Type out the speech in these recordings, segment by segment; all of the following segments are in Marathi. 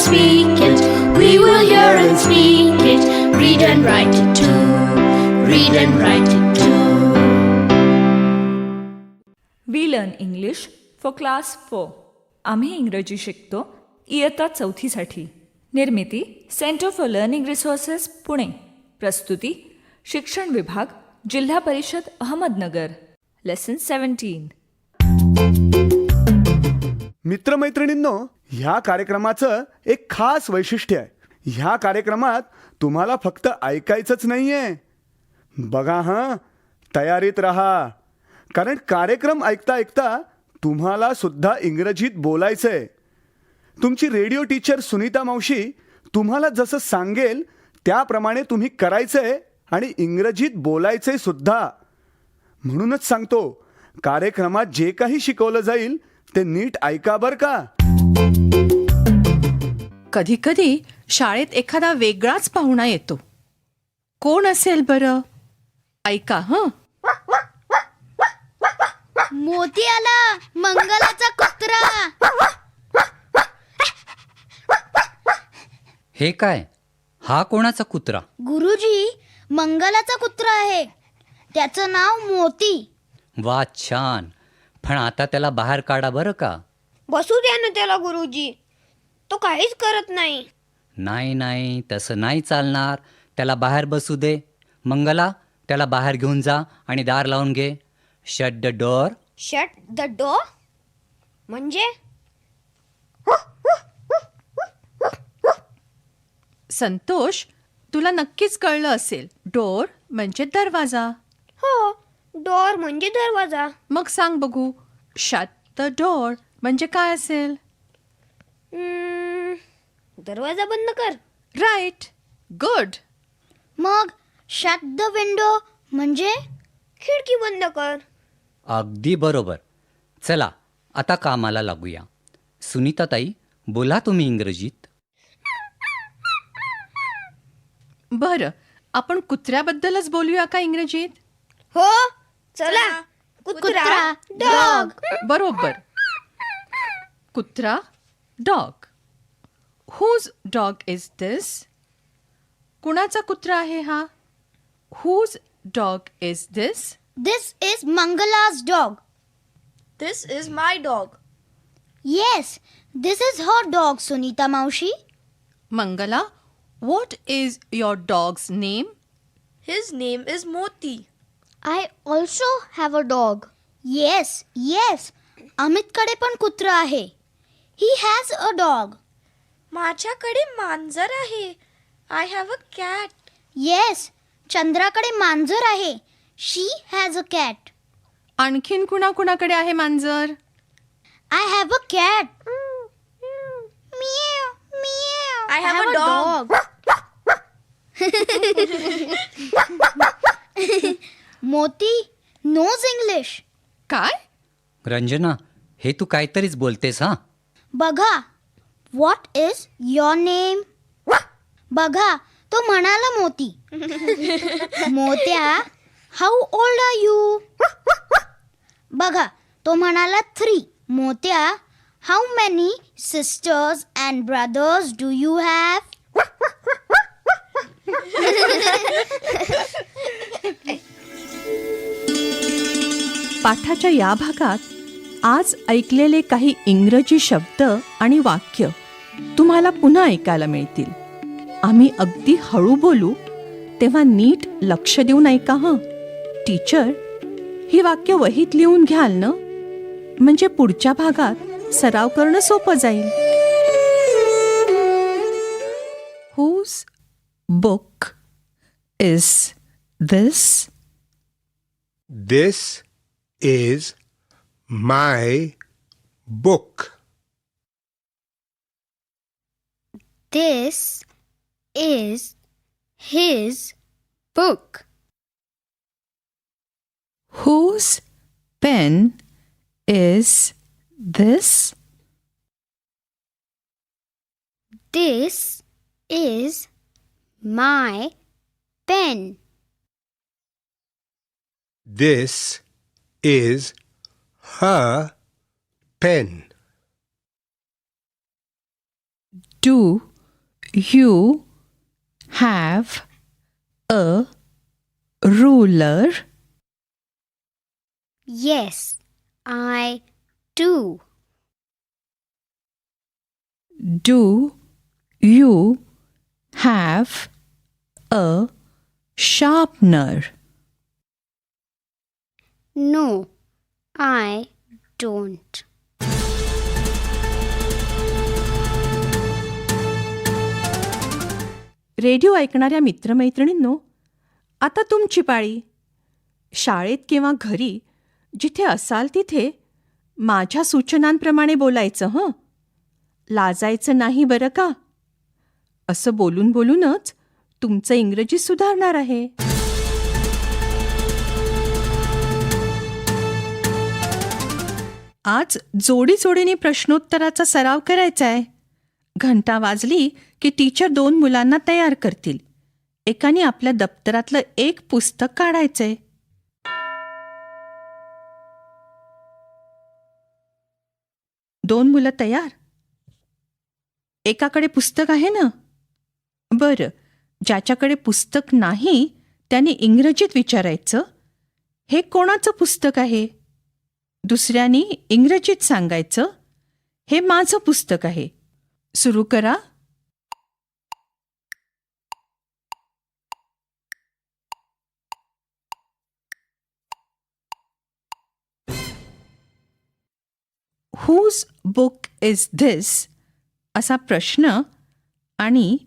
speak it. We will hear and speak it. Read and write it too. Read and write it too. We learn English for class 4. आम्ही इंग्रजी शिकतो इयत्ता 4साठी. Nirmiti centre for learning resources Pune. प्रस्तुती शिक्षण विभाग, जिल्हा परिषद अहमदनगर. लेसन 17. मित्रमैत्रिणींनो, ह्या कार्यक्रमाचं एक खास वैशिष्ट्य आहे. ह्या कार्यक्रमात तुम्हाला फक्त ऐकायचंच नाहीये. बघा हां, तयारीत राहा, कारण कार्यक्रम ऐकता ऐकता तुम्हाला सुद्धा इंग्रजीत बोलायचंय. तुमची रेडिओ टीचर सुनीता मावशी तुम्हाला जसं सांगेल त्याप्रमाणे तुम्ही करायचंय आणि इंग्रजीत बोलायचंय सुद्धा. म्हणूनच सांगतो, कार्यक्रमात जे काही शिकवलं जाईल ते नीट ऐका बरं का. कधी कधी शाळेत एखादा वेगळाच पाहुणा येतो. कोण असेल बरं? ऐका हं. मोती आला, मंगलाचा कुत्रा. हे काय? हा कोणाचा कुत्रा? गुरुजी, मंगलाचा कुत्रा आहे. त्याचं नाव मोती. वा, छान. पण आता त्याला बाहेर काढा बरं का. बसू द्या ना त्याला गुरुजी, तो काहीच करत नाही. नाही नाही, तसं नाही चालणार. त्याला बाहेर बसू दे. मंगला, त्याला बाहेर घेऊन जा आणि दार लावून घे. Shut the door. Shut the door म्हणजे? संतोष, तुला नक्कीच कळलं असेल, डोअर म्हणजे दरवाजा. हो, डोअर म्हणजे दरवाजा. मग सांग बघू, शट द डोअर म्हणजे काय असेल? दरवाजा बंद कर. Right, good. मग शट द विंडो म्हणजे? खिडकी बंद कर. अगदी बरोबर. चला आता कामाला लागूया. सुनीताताई, बोला तुम्ही इंग्रजीत. बरं, आपण कुत्र्याबद्दलच बोलूया का इंग्रजीत? हो, चला. कुत्रा, डॉग. बरोबर. कुत्रा, dog. Whose dog is this? कुणाचा कुत्रा आहे हा? Whose dog is this? This is Mangala's dog. This is my dog. Yes, this is her dog, Sunita Maushi. Mangala, what is your dog's name? His name is Moti. I also have a dog. Yes, yes. अमितकडे पण कुत्रा आहे. He has a dog. माझ्याकडे मांजर आहे. I have a cat. Yes, चंद्राकडे मांजर आहे. She has a cat. आणखीन कुणाकुणाकडे आहे मांजर? I have a cat. Meow, meow. I have a dog. Moti knows English. काय? रंजना, हे तू काहीतरीच बोलतेस हा. बघा, what is your name? बघा, तो म्हणाला मोती. मोत्या, how old are you? बघा, तो म्हणाला 3. मोत्या, how many sisters and brothers do you have? पाठाच्या या भागात आज ऐकलेले काही इंग्रजी शब्द आणि वाक्य तुम्हाला पुन्हा ऐकायला मिळतील. आम्ही अगदी हळू बोलू, तेव्हा नीट लक्ष देऊन ऐका हं. टीचर, ही वाक्य वहीत लिहून घ्याल ना, म्हणजे पुढच्या भागात सराव करणं सोपं जाईल. Whose book is this? This is my book. This is his book. Whose pen is this? This is my pen. This is her pen. Do you have a ruler? Yes, I do. Do you have a sharpener? No, I don't. Radio ऐकणाऱ्या मित्रमैत्रिणींनो, आता तुमची पाळी. शाळेत किंवा घरी जिथे असाल तिथे माझ्या सूचनांप्रमाणे बोलायचं हं. लाजायचं नाही बरं का. असं बोलून बोलूनच तुमचं इंग्रजी सुधारणार आहे. आज जोडीजोडीने प्रश्नोत्तराचा सराव करायचा आहे. घंटा वाजली की टीचर 2 मुलांना तयार करतील. एकाने आपल्या दप्तरातलं एक पुस्तक काढायचंय. दोन मुलं तयार? एकाकडे पुस्तक आहे ना? बरं, ज्याच्याकडे पुस्तक नाही त्याने इंग्रजीत विचारायचं, हे कोणाचं पुस्तक आहे? दुसऱ्याने इंग्रजीत सांगायचं, हे माझं पुस्तक आहे. सुरू करा. Whose book is this? असा प्रश्न आणि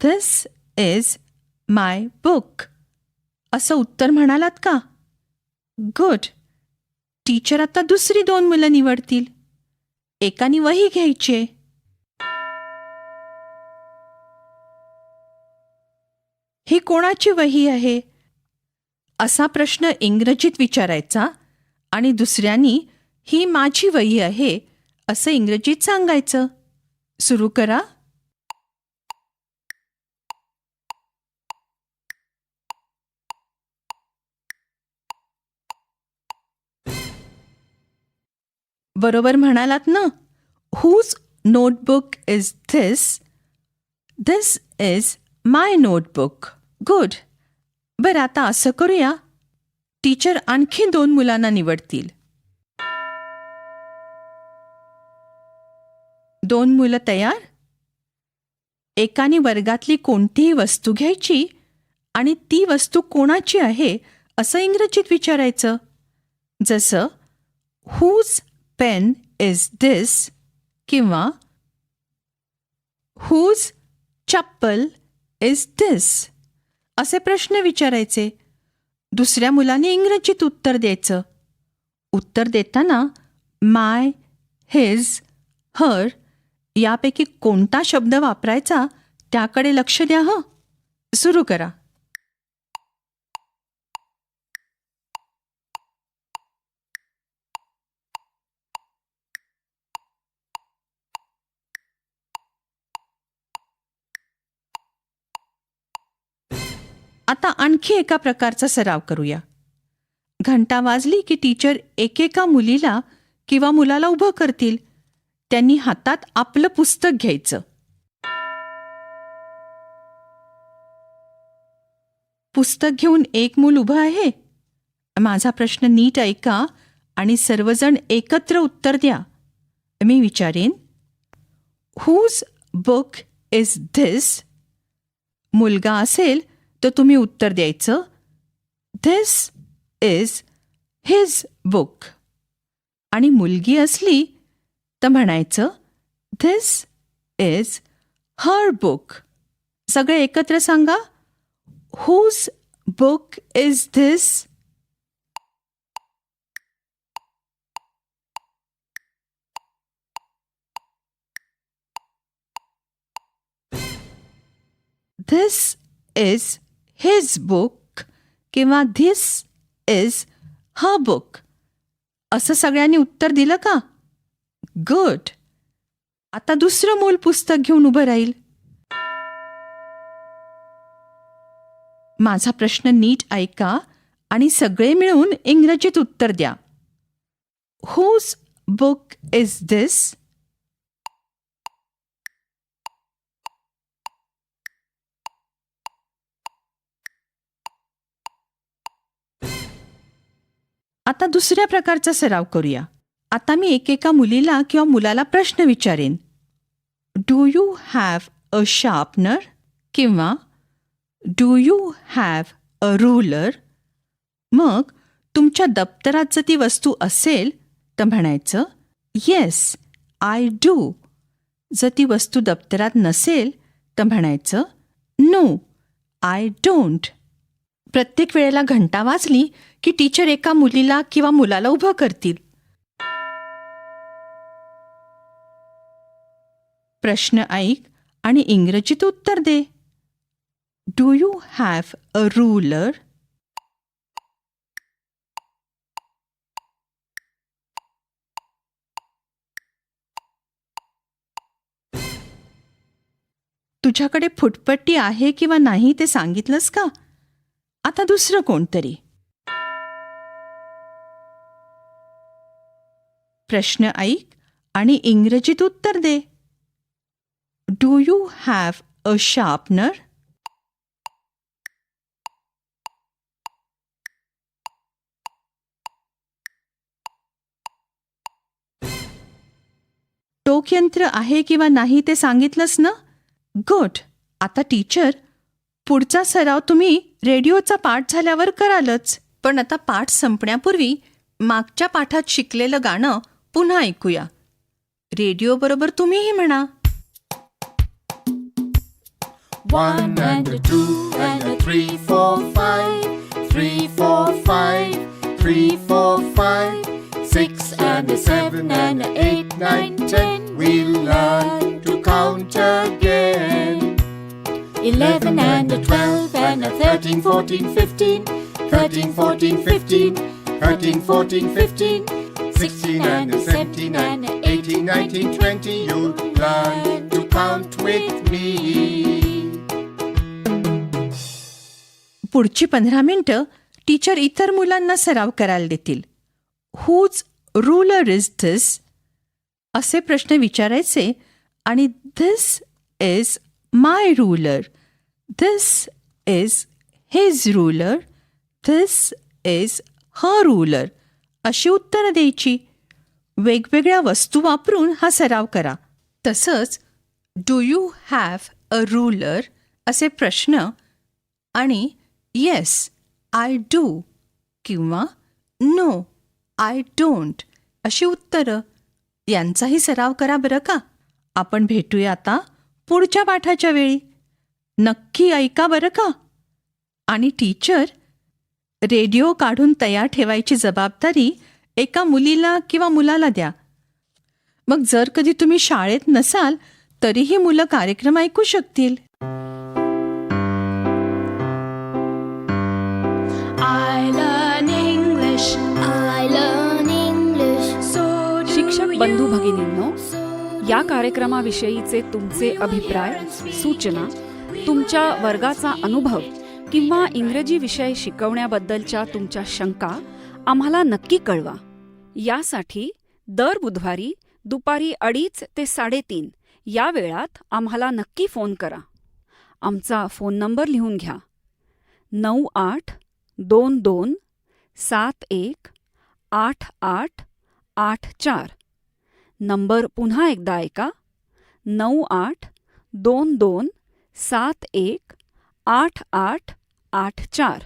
This is my book असं उत्तर म्हणालात का? गुड. टीचर आता दुसरी 2 मुलं निवडतील. एकाने वही घ्यायची. ही कोणाची वही आहे? असा प्रश्न इंग्रजीत विचारायचा आणि दुसऱ्यानी ही माझी वही आहे असं इंग्रजीत सांगायचं. सुरू करा. बरोबर म्हणालात ना? Whose notebook is this? This is my notebook. Good. बरं, आता असं करूया. टीचर आणखी 2 मुलांना निवडतील. 2 मुलं तयार? एकाने वर्गातली कोणतीही वस्तू घ्यायची आणि ती वस्तू कोणाची आहे असं इंग्रजीत विचारायचं. जसं Whose pen is this? किंवा Whose चप्पल is this? असे प्रश्न विचारायचे. दुसऱ्या मुलाने इंग्रजीत उत्तर द्यायचं. उत्तर देताना माय, हिज, हर यापैकी कोणता शब्द वापरायचा त्याकडे लक्ष द्या हं. सुरू करा. आता आणखी एका प्रकारचा सराव करूया. घंटा वाजली की टीचर एकेका मुलीला किंवा मुलाला उभं करतील. त्यांनी हातात आपलं पुस्तक घ्यायचं. पुस्तक घेऊन एक मूल उभं आहे. माझा प्रश्न नीट ऐका आणि सर्वजण एकत्र उत्तर द्या. मी विचारेन, Whose book is this? मुलगा असेल तर तुम्ही उत्तर द्यायचं, This is his book. आणि मुलगी असली तर म्हणायचं, This is her book. सगळे एकत्र सांगा, Whose book is this? This is his book किंवा This is her book. असं सगळ्यांनी उत्तर दिलं का? गुड. आता दुसरं मूल पुस्तक घेऊन उभं राहील. माझा प्रश्न नीट ऐका आणि सगळे मिळून इंग्रजीत उत्तर द्या. Whose book is this? आता दुसऱ्या प्रकारचा सराव करूया. आता मी एकेका मुलीला किंवा मुलाला प्रश्न विचारेन. Do you have a sharpener किंवा do you have a ruler. मग तुमच्या दप्तरात जर ती वस्तू असेल तर म्हणायचं येस आय डू. जर ती वस्तू दप्तरात नसेल तर म्हणायचं नो आय डोंट. प्रत्येक वेळेला घंटा वाजली की टीचर एका मुलीला किंवा मुलाला उभं करतील. प्रश्न ऐक आणि इंग्रजीत उत्तर दे. Do you have a ruler. तुझ्याकडे फुटपट्टी आहे किंवा नाही ते सांगितलंस का? आता दुसरं कोणतरी. प्रश्न ऐक आणि इंग्रजीत उत्तर दे. Do you have a sharpener. टोकयंत्र आहे किंवा नाही ते सांगितलंस ना? गुड. आता टीचर, पुढचा सराव तुम्ही रेडिओचा पाठ झाल्यावर करालच. पण आता पाठ संपण्यापूर्वी मागच्या पाठात शिकलेलं गाणं पुन्हा ऐकूया. रेडिओबरोबर तुम्हीही म्हणा. 1 and a 2 and a 3, 4, 5. 3, 4, 5. 3, 4, 5. 6 and a 7 and a 8, 9, 10. We'll learn to count again. 11 and a 12 and a 13, 14, 15. 13, 14, 15. 13, 14, 15. 16 and a 17 and a 18, 19, 20. You'll learn to count with me. पुढची 15 मिनिटं टीचर इतर मुलांना सराव करायला देतील. हुज रूलर इज धिस असे प्रश्न विचारायचे आणि this is my ruler. This is his ruler. This is her ruler अशी उत्तरं द्यायची. वेगवेगळ्या वस्तू वापरून हा सराव करा. तसंच do you have a ruler असे प्रश्न आणि येस आय डू किंवा नो आय डोंट अशी उत्तरं यांचाही सराव करा बरं का. आपण भेटूया आता पुढच्या पाठाच्या वेळी. नक्की ऐका बरं का. आणि टीचर, रेडिओ काढून तयार ठेवायची जबाबदारी एका मुलीला किंवा मुलाला द्या. मग जर कधी तुम्ही शाळेत नसाल तरीही मुलं कार्यक्रम ऐकू शकतील. I learn English. I learn English. So do शिक्षक बंधू you. भगिनींनो, या कार्यक्रमाविषयीचे तुमचे अभिप्राय, सूचना, तुमच्या वर्गाचा अनुभव किंवा इंग्रजी विषय शिकवण्याबद्दलच्या तुमच्या शंका आम्हाला नक्की कळवा. यासाठी दर बुधवारी दुपारी 2:30 ते 3:30 या वेळात आम्हाला नक्की फोन करा. आमचा फोन नंबर लिहून घ्या. 9822718884. नंबर पुन्हा एकदा ऐका. 9822718884.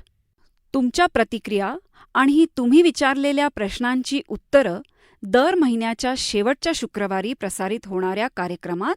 तुमच्या प्रतिक्रिया आणि तुम्ही विचारलेल्या प्रश्नांची उत्तरं दर महिन्याच्या शेवटच्या शुक्रवारी प्रसारित होणाऱ्या कार्यक्रमात